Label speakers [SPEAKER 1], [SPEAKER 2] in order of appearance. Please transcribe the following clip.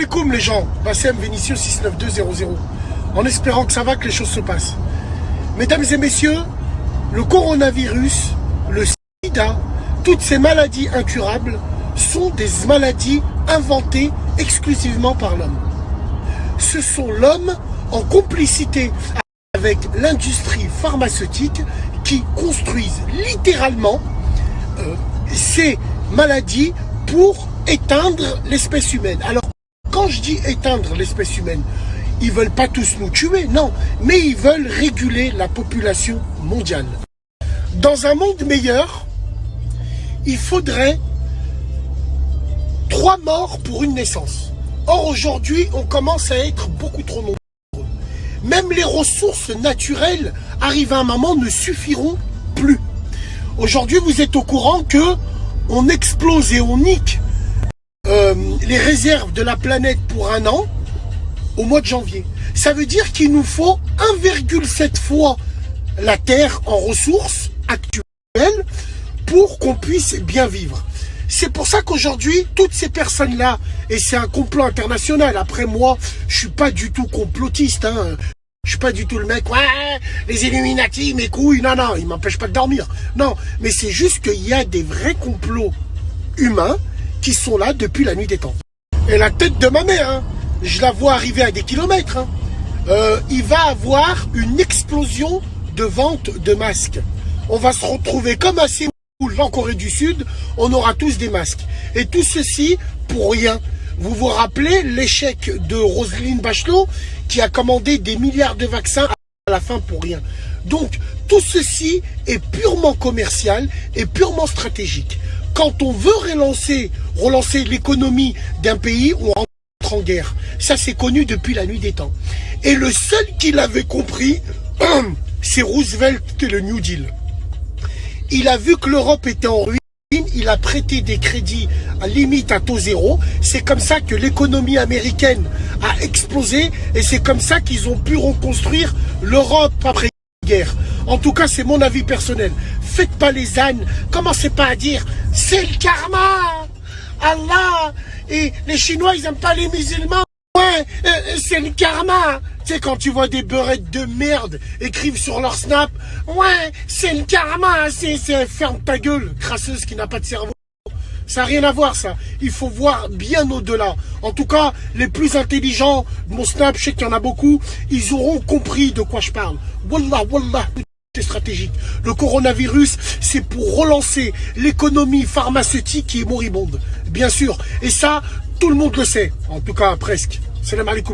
[SPEAKER 1] alaikum les gens, Bassem Vénitieux 69200, en espérant que ça va, que les choses se passent. Mesdames et messieurs, le coronavirus, le sida, toutes ces maladies incurables sont des maladies inventées exclusivement par l'homme. Ce sont l'homme en complicité avec l'industrie pharmaceutique qui construisent littéralement ces maladies pour éteindre l'espèce humaine. Alors, quand je dis éteindre l'espèce humaine, ils ne veulent pas tous nous tuer, non, mais ils veulent réguler la population mondiale. Dans un monde meilleur, il faudrait 3 morts pour une naissance. Or, aujourd'hui, on commence à être beaucoup trop nombreux. Même les ressources naturelles, arrivent à un moment, ne suffiront plus. Aujourd'hui, vous êtes au courant que on explose et on nique les réserves de la planète pour 1 an au mois de janvier. Ça veut dire qu'il nous faut 1,7 fois la Terre en ressources actuelles pour qu'on puisse bien vivre. C'est pour ça qu'aujourd'hui, toutes ces personnes-là, et c'est un complot international, après moi, je suis pas du tout complotiste, hein. Je suis pas du tout le mec, ouais, les Illuminati, mes couilles, non, non, ils m'empêchent pas de dormir. Non, mais c'est juste qu'il y a des vrais complots humains qui sont là depuis la nuit des temps. Et la tête de ma mère, hein, je la vois arriver à des kilomètres. Hein. Il va avoir une explosion de vente de masques. On va se retrouver comme à Séoul, en Corée du Sud, on aura tous des masques. Et tout ceci pour rien. Vous vous rappelez l'échec de Roselyne Bachelot qui a commandé des milliards de vaccins à la fin pour rien. Donc tout ceci est purement commercial et purement stratégique. Quand on veut relancer l'économie d'un pays, on rentre en guerre. Ça c'est connu depuis la nuit des temps. Et le seul qui l'avait compris, c'est Roosevelt et le New Deal. Il a vu que l'Europe était en ruine. Il a prêté des crédits à limite à taux zéro. C'est comme ça que l'économie américaine a explosé et c'est comme ça qu'ils ont pu reconstruire l'Europe après-guerre. En tout cas, c'est mon avis personnel. Faites pas les ânes. Commencez pas à dire c'est le karma, Allah. Et les Chinois, ils aiment pas les musulmans. Ouais, c'est le karma. Tu sais, quand tu vois des beurettes de merde écrivent sur leur snap, ouais, c'est le karma, c'est ferme ta gueule, crasseuse qui n'a pas de cerveau. Ça n'a rien à voir, ça. Il faut voir bien au-delà. En tout cas, les plus intelligents de mon snap, je sais qu'il y en a beaucoup, ils auront compris de quoi je parle. Wallah, wallah, c'est stratégique. Le coronavirus, c'est pour relancer l'économie pharmaceutique qui est moribonde. Bien sûr. Et ça, tout le monde le sait. En tout cas, presque. Salam alaikum.